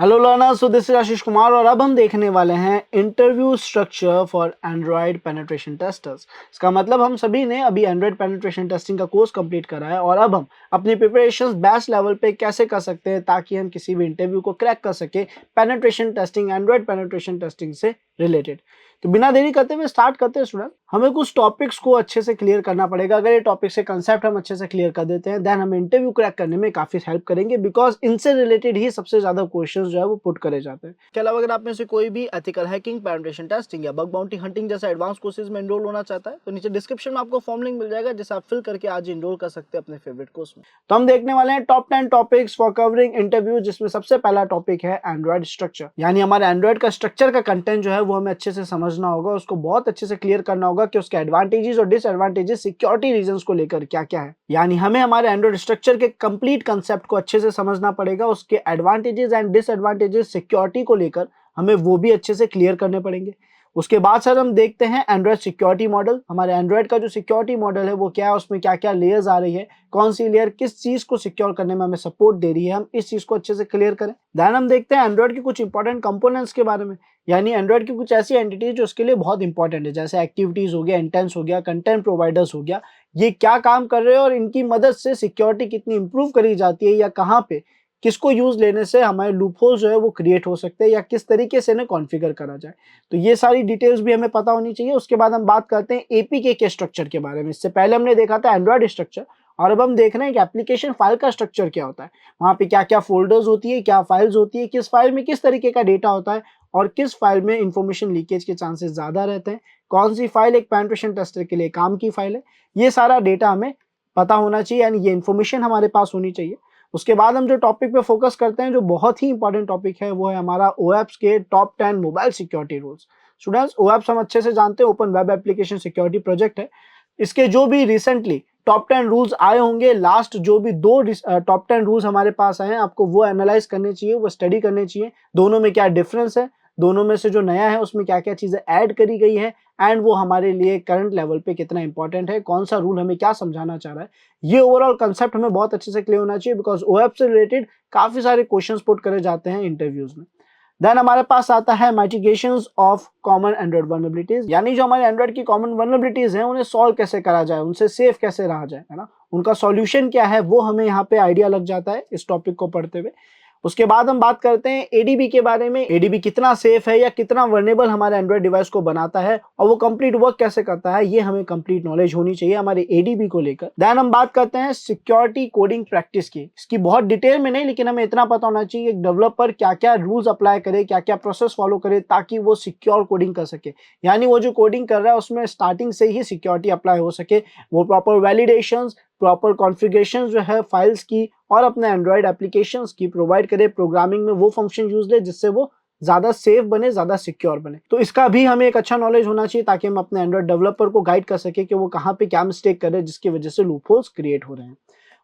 Hello learners, so this is Ashish Kumar और अब हम देखने वाले हैं interview structure for Android penetration testers. इसका मतलब हम सभी ने अभी एंड्रॉयड पेनिट्रेशन टेस्टिंग का कोर्स कंप्लीट करा है और अब हम अपनी प्रिपरेशंस बेस्ट लेवल पे कैसे कर सकते हैं ताकि हम किसी भी इंटरव्यू को क्रैक कर सके penetration testing, Android penetration testing से रिलेटेड। तो बिना देरी करते हुए स्टार्ट करते हैं स्टूडेंट। हमें कुछ टॉपिक्स को अच्छे से क्लियर करना पड़ेगा। अगर ये टॉपिक से कंसेप्ट हम अच्छे से क्लियर कर देते हैं देन हम इंटरव्यू क्रैक करने में काफी हेल्प करेंगे, बिकॉज इनसे रिलेटेड ही सबसे ज्यादा क्वेश्चंस जो है वो पुट करे जाते हैं। इसके अलावा अगर आप में से कोई भी एथिकल हैकिंग, पेनिट्रेशन टेस्टिंग या बग बाउंटी हंटिंग जैसे एडवांस कोर्सेज में एनरोल होना चाहता है तो नीचे डिस्क्रिप्शन में आपको फॉर्म लिंक मिल जाएगा जिसे आप फिल करके आज एनरोल कर सकते हैं अपने फेवरेट कोर्स में। तो हम देखने वाले हैं top 10 topics for covering interview, जिसमें सबसे पहला टॉपिक है एंड्रॉयड स्ट्रक्चर। यानी हमारे एंड्रॉयड का स्ट्रक्चर का कंटेंट जो है वो हमें अच्छे से समझना होगा, उसको बहुत अच्छे से क्लियर करना होगा कि उसके एडवांटेजेस और डिसएडवांटेजेस सिक्योरिटी रीजंस को लेकर क्या क्या है। यानी हमें हमारे एंड्रॉयड स्ट्रक्चर के कंप्लीट कंसेप्ट को अच्छे से समझना पड़ेगा, उसके एडवांटेजेस एंड डिसएडवांटेजेस सिक्योरिटी को लेकर हमें वो भी अच्छे से क्लियर करने पड़ेंगे। उसके बाद सर हम देखते हैं एंड्रॉयड सिक्योरिटी मॉडल। हमारे एंड्रॉयड का जो सिक्योरिटी मॉडल है वो क्या है, उसमें क्या क्या लेयर्स आ रही है, कौन सी लेयर किस चीज को सिक्योर करने में हमें सपोर्ट दे रही है, हम इस चीज को अच्छे से क्लियर करें। देन हम देखते हैं एंड्रॉयड के कुछ इंपॉर्टेंट कंपोनेंट्स के बारे में। यानी एंड्रॉयड की कुछ ऐसी एंटिटीज जो उसके लिए बहुत इंपॉर्टेंट है, जैसे एक्टिविटीज हो गया, इंटेंस हो गया, कंटेंट प्रोवाइडर्स हो गया। ये क्या काम कर रहे हैं और इनकी मदद से सिक्योरिटी कितनी इंप्रूव करी जाती है या कहाँ पे किसको यूज लेने से हमारे लूपहोल जो है वो क्रिएट हो सकते हैं या किस तरीके से इन्हें कॉन्फ़िगर करा जाए। तो ये सारी डिटेल्स भी हमें पता होनी चाहिए। उसके बाद हम बात करते हैं एपीके के स्ट्रक्चर के बारे में। इससे पहले हमने देखा था एंड्रॉयड स्ट्रक्चर और अब हम देख रहे हैं कि एप्लीकेशन फाइल का स्ट्रक्चर क्या होता है। वहाँ पे क्या क्या फोल्डर्स होती है, क्या फाइल्स होती है, किस फाइल में किस तरीके का डेटा होता है और किस फाइल में इंफॉर्मेशन लीकेज के चांसेस ज्यादा रहते हैं, कौन सी फाइल एक पेनिट्रेशन टेस्टर के लिए काम की फाइल है। ये सारा डेटा हमें पता होना चाहिए, यानी ये इन्फॉर्मेशन हमारे पास होनी चाहिए। उसके बाद हम जो टॉपिक पे फोकस करते हैं, जो बहुत ही इंपॉर्टेंट टॉपिक है, वो है हमारा ओएप्स के top 10 mobile security rules. Students, ओएप्स हम अच्छे से जानते हैं, open web application security project है। इसके जो भी रिसेंटली टॉप 10 रूल्स आए होंगे, लास्ट जो भी दो टॉप 10 रूल्स हमारे पास आए हैं, आपको वो एनालाइज करने चाहिए, वो स्टडी करने चाहिए। दोनों में क्या डिफरेंस है, दोनों में से जो नया है उसमें क्या क्या चीजें ऐड करी गई है एंड वो हमारे लिए करंट लेवल पे कितना इंपॉर्टेंट है, कौन सा रूल हमें क्या समझाना चाह रहा है। ये ओवरऑल कंसेप्ट हमें बहुत अच्छे से क्लियर होना चाहिए, बिकॉज ओएप से रिलेटेड काफी सारे क्वेश्चंस पुट करे जाते हैं इंटरव्यूज में। देन हमारे पास आता है mitigations of common Android vulnerabilities. यानी जो हमारे एंड्रॉइड की कॉमन वल्नरेबिलिटीज हैं उन्हें सॉल्व कैसे करा जाए, उनसे सेफ कैसे रहा जाए, है ना, उनका सॉल्यूशन क्या है, वो हमें यहाँ पे आइडिया लग जाता है इस टॉपिक को पढ़ते हुए। उसके बाद हम बात करते हैं एडीबी के बारे में। एडीबी कितना सेफ है या कितना वर्नेबल हमारे एंड्रॉइड डिवाइस को बनाता है और वो कंप्लीट वर्क कैसे करता है, ये हमें कंप्लीट नॉलेज होनी चाहिए हमारे एडीबी को लेकर। देन हम बात करते हैं सिक्योरिटी कोडिंग प्रैक्टिस की। इसकी बहुत डिटेल में नहीं, लेकिन हमें इतना पता होना चाहिए एक डेवलपर क्या क्या रूल्स अप्लाई करे, क्या क्या प्रोसेस फॉलो करे ताकि वो सिक्योर कोडिंग कर सके। यानी वो जो कोडिंग कर रहा है उसमें स्टार्टिंग से ही सिक्योरिटी अप्लाई हो सके, वो प्रॉपर वैलिडेशंस, प्रॉपर कॉन्फ़िगरेशन जो है फाइल्स की और अपने एंड्रॉइड एप्लीकेशंस की प्रोवाइड करे, प्रोग्रामिंग में वो फंक्शन यूज ले जिससे वो ज्यादा सेफ बने, ज्यादा सिक्योर बने। तो इसका भी हमें एक अच्छा नॉलेज होना चाहिए ताकि हम अपने एंड्रॉइड डेवलपर को गाइड कर सके कि वो कहाँ पे क्या मिस्टेक कर रहे हैं जिसकी वजह से लूपहोल्स क्रिएट हो रहे हैं।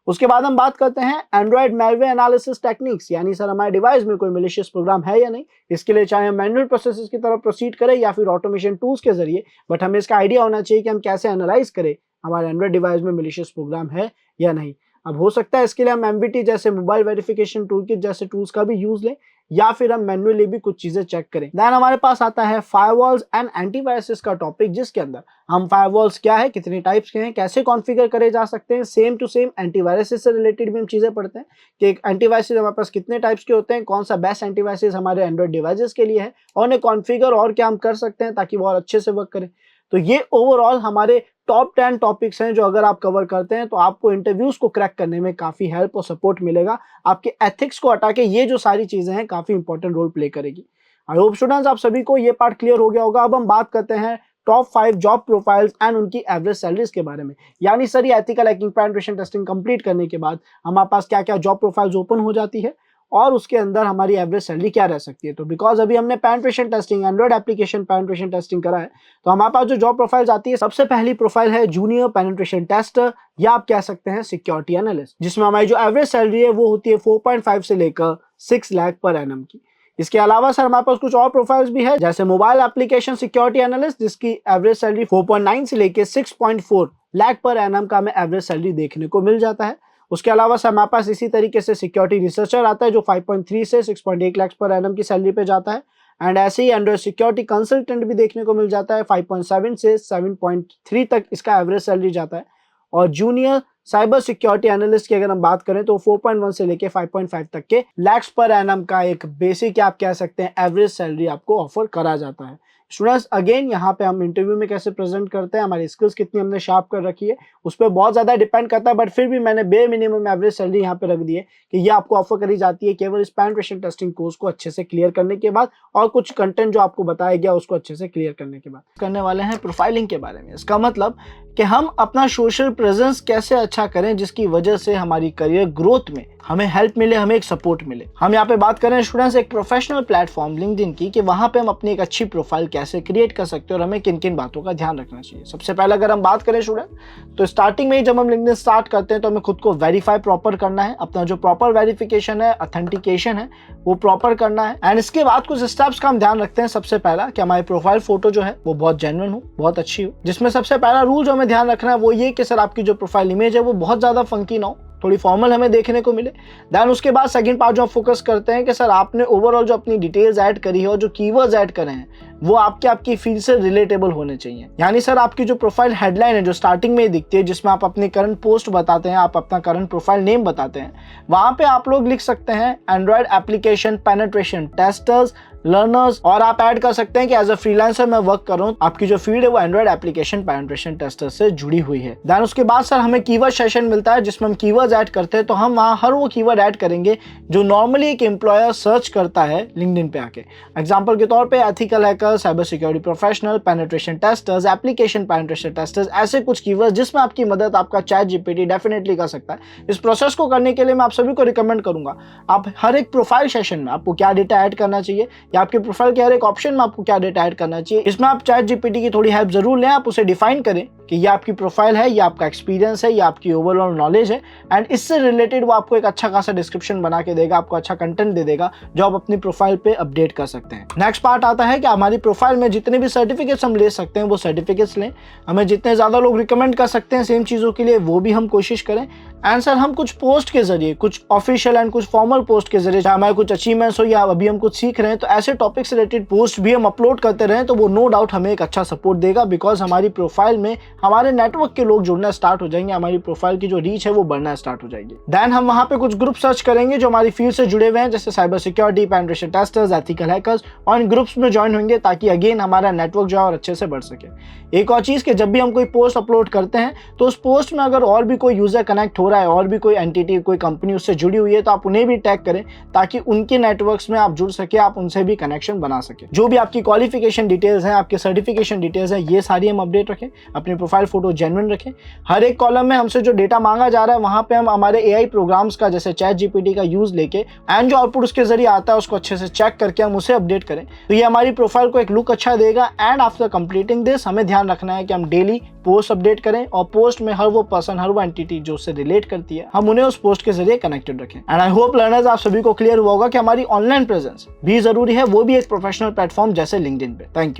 उसके बाद हम बात करते हैं एंड्रॉइड मैलवेयर एनालिसिस टेक्निक्स। यानी सर हमारे डिवाइस में कोई मैलिशियस प्रोग्राम है या नहीं, इसके लिए चाहे हम मैनुअल प्रोसेसेस की तरफ प्रोसीड करें या फिर ऑटोमेशन टूल्स के जरिए, बट हमें इसका आइडिया होना चाहिए कि हम कैसे एनालाइज करें हमारे एंड्रॉइड डिवाइस में मैलिशियस प्रोग्राम है या नहीं। अब हो सकता है इसके लिए हम एमवीटी जैसे मोबाइल वेरिफिकेशन टूलकिट जैसे टूल्स का भी यूज लें या फिर हम मैन्युअली भी कुछ चीजें चेक करें। देन हमारे पास आता है फायरवॉल्स एंड एंटीवायरसेस का टॉपिक, जिसके अंदर हम फायरवॉल्स क्या है, कितने टाइप्स के हैं, कैसे कॉन्फ़िगर करे जा सकते हैं। सेम टू सेम एंटीवायरसेस से रिलेटेड भी हम चीजें पढ़ते हैं कि एक एंटीवायरसेस हमारे पास कितने टाइप्स के होते हैं, कौन सा बेस्ट एंटीवायरसेस हमारे एंड्रॉइड डिवाइसेस के लिए है और उन्हें कॉन्फ़िगर और क्या हम कर सकते हैं ताकि वो और अच्छे से वर्क करें। तो ये ओवरऑल हमारे टॉप 10 टॉपिक्स हैं जो अगर आप कवर करते हैं तो आपको इंटरव्यूज को क्रैक करने में काफी हेल्प और सपोर्ट मिलेगा। आपके एथिक्स को हटा के ये जो सारी चीजें हैं काफी इंपॉर्टेंट रोल प्ले करेगी। आई होप स्टूडेंट्स आप सभी को ये पार्ट क्लियर हो गया होगा। अब हम बात करते हैं टॉप 5 जॉब प्रोफाइल्स एंड उनकी एवरेज सैलरीज के बारे में। यानी सर ये ethical hacking penetration testing complete करने के बाद हमारे पास क्या क्या जॉब प्रोफाइल्स ओपन हो जाती है और उसके अंदर हमारी एवरेज सैलरी क्या रह सकती है। तो बिकॉज अभी हमने penetration testing, Android application penetration testing करा है, तो हमारे पास जो जॉब प्रोफाइल्स आती है, सबसे पहली प्रोफाइल है जूनियर पेनिट्रेशन टेस्टर या आप कह सकते हैं सिक्योरिटी एनालिस्ट, जिसमें हमारी जो एवरेज सैलरी है वो होती है 4.5 से लेकर 6 लाख पर एनम की। इसके अलावा सर हमारे पास कुछ और प्रोफाइल्स भी है, जैसे मोबाइल एप्लीकेशन सिक्योरिटी एनालिस्ट, जिसकी एवरेज सैलरी 4.9 से लेकर 6.4 लाख पर एनम का हमें एवरेज सैलरी देखने को मिल जाता है। उसके अलावा सर हमारे पास इसी तरीके से सिक्योरिटी रिसर्चर आता है जो 5.3 से 6.8 लाख पर एनम की सैलरी पे जाता है। एंड ऐसे ही एंड्रॉइड सिक्योरिटी कंसल्टेंट भी देखने को मिल जाता है, 5.7 से 7.3 तक इसका एवरेज सैलरी जाता है। और जूनियर साइबर सिक्योरिटी एनालिस्ट की अगर हम बात करें तो 4.1 से लेके 5.5 तक के लैक्स पर एनम का एक बेसिक आप कह सकते हैं एवरेज सैलरी आपको ऑफर करा जाता है। स्टूडेंट्स अगेन यहाँ पे हम इंटरव्यू में कैसे प्रेजेंट करते हैं, हमारी स्किल्स कितनी हमने शार्प कर रखी है उस पर बहुत ज्यादा डिपेंड करता है, बट फिर भी मैंने बे मिनिमम एवरेज सैलरी यहाँ पे रख दी है कि ये आपको ऑफर करी जाती है केवल इस पेनिट्रेशन टेस्टिंग कोर्स को अच्छे से क्लियर करने के बाद और कुछ कंटेंट जो आपको बताया गया उसको अच्छे से क्लियर करने के बाद। करने वाले हैं प्रोफाइलिंग के बारे में। इसका मतलब कि हम अपना सोशल प्रेजेंस कैसे अच्छा करें जिसकी वजह से हमारी करियर ग्रोथ में हमें हेल्प मिले, हमें एक सपोर्ट मिले। हम यहाँ पे बात करें स्टूडेंट्स एक प्रोफेशनल प्लेटफॉर्म लिंक्डइन की कि वहां पे हम अपनी एक अच्छी प्रोफाइल कैसे क्रिएट कर सकते हैं और हमें किन किन बातों का ध्यान रखना चाहिए। सबसे पहले अगर हम बात करें स्टूडेंट तो स्टार्टिंग में ही जब हम लिंक्डइन स्टार्ट करते हैं तो हमें खुद को वेरीफाई प्रॉपर करना है, अपना जो प्रॉपर वेरिफिकेशन है, ऑथेंटिकेशन है वो प्रॉपर करना है। एंड इसके बाद कुछ स्टेप्स का हम ध्यान रखते हैं। सबसे पहला कि हमारी प्रोफाइल फोटो जो है वो बहुत जेन्युइन हो, बहुत अच्छी हो, जिसमें सबसे पहला रूल जो हमें ध्यान रखना है वो ये कि सर आपकी जो प्रोफाइल इमेज है वो बहुत ज्यादा फंकी ना हो, थोड़ी फॉर्मल हमें देखने को मिले। देन उसके बाद सेकंड पार्ट जो हम फोकस करते हैं कि सर आपने ओवरऑल जो अपनी डिटेल्स ऐड करी है और जो कीवर्ड्स ऐड करे हैं वो आपकी फील्ड से रिलेटेबल होने चाहिए। यानी सर आपकी जो प्रोफाइल हेडलाइन है जो स्टार्टिंग में ही दिखती है जिसमें आप अपनी करंट पोस्ट बताते हैं, आप अपना करंट प्रोफाइल नेम बताते हैं, वहां पे आप लोग लिख सकते हैं Android application penetration testers learners, और आप ऐड कर सकते हैं कि एज अ फ्रीलांसर मैं वर्क कर रहा हूं, आपकी जो फील्ड है वो एंड्रॉइड एप्लीकेशन पेनिट्रेशन टेस्टर से जुड़ी हुई है। देन उसके बाद सर हमें कीवर्ड सेशन मिलता है जिसमें हम कीवर्ड्स ऐड करते हैं, तो हम वहां हर वो कीवर्ड ऐड करेंगे जो नॉर्मली एक एम्प्लॉयर सर्च करता है लिंक्डइन पे आके। एग्जांपल के तौर पे ethical hacker, cyber security professional, penetration testers, application penetration testers, ऐसे कुछ कीवर्ड जिसमें आपकी मदद आपका चैट जीपीटी डेफिनेटली कर सकता है। इस प्रोसेस को करने के लिए मैं आप सभी को रिकमेंड करूंगा आप हर एक प्रोफाइल सेशन में आपको क्या डेटा ऐड करना चाहिए या आपके प्रोफाइल के हर एक ऑप्शन में आपको क्या डेटा ऐड करना चाहिए, इसमें आप चैट जीपीटी की थोड़ी हेल्प जरूर लें। आप उसे डिफाइन करें कि ये आपकी प्रोफाइल है, ये आपका एक्सपीरियंस है, ये आपकी ओवरऑल नॉलेज है, एंड इससे रिलेटेड वो आपको एक अच्छा खासा डिस्क्रिप्शन बना के देगा, आपको अच्छा कंटेंट दे देगा जो आप अपनी प्रोफाइल पे अपडेट कर सकते हैं। नेक्स्ट पार्ट आता है कि हमारी प्रोफाइल में जितने भी सर्टिफिकेट्स हम ले सकते हैं वो सर्टिफिकेट्स लें। हमें जितने ज्यादा लोग रिकमेंड कर सकते हैं सेम चीजों के लिए वो भी हम कोशिश करें। एंड सर हम कुछ पोस्ट के जरिए, कुछ ऑफिशियल एंड कुछ फॉर्मल पोस्ट के जरिए, चाहे हमारे कुछ अचीवमेंट्स हो या अभी हम कुछ सीख रहे हैं, तो ऐसे टॉपिक से रिलेटेड पोस्ट भी हम अपलोड करते रहें तो वो नो डाउट हमें एक अच्छा सपोर्ट देगा, बिकॉज हमारी प्रोफाइल में हमारे नेटवर्क के लोग जुड़ना स्टार्ट हो जाएंगे, हमारी प्रोफाइल की जो रीच है वो बढ़ना स्टार्ट हो जाएगी। देन हम वहां पे कुछ ग्रुप सर्च करेंगे जो हमारी फील्ड से जुड़े हुए हैं, जैसे cyber security, penetration testers, ethical hackers, और इन ग्रुप्स में ज्वाइन होंगे ताकि अगेन हमारा नेटवर्क जो है और अच्छे से बढ़ सके। एक और चीज कि जब भी हम कोई पोस्ट अपलोड करते हैं तो उस पोस्ट में अगर और भी कोई यूजर कनेक्ट हो रहा है, और भी कोई एंटिटी, कोई कंपनी उससे जुड़ी हुई है, तो आप उन्हें भी टैग करें ताकि उनके नेटवर्क्स में आप जुड़ सके, आप उनसे भी कनेक्शन बना सके। जो भी आपकी क्वालिफिकेशन डिटेल्स हैं, आपके सर्टिफिकेशन डिटेल्स हैं, ये सारी हम अपडेट रखें, अपनी प्रोफाइल फोटो जेन्युइन रखें। हर एक कॉलम में हमसे जो डेटा मांगा जा रहा है वहां पे हम हमारे एआई प्रोग्राम्स का जैसे चैट जीपीटी का यूज लेके एंड जो आउटपुट उसके जरिए आता है उसको अच्छे से चेक करके हम उसे अपडेट करें, तो ये हमारी प्रोफाइल को एक लुक अच्छा देगा। एंड आफ्टर कंप्लीटिंग दिस हमें ध्यान रखना है कि हम डेली पोस्ट अपडेट करें और पोस्ट में हर वो पर्सन, हर वो एंटिटी जो उससे रिलेट करती है, हम उन्हें उस पोस्ट के जरिए कनेक्टेड रखें। एंड आई होप लर्नर्स आप सभी को क्लियर हुआ होगा कि हमारी ऑनलाइन प्रेजेंस भी जरूरी है, वो भी एक प्रोफेशनल प्लेटफॉर्म जैसे लिंक्डइन पे। Thank you.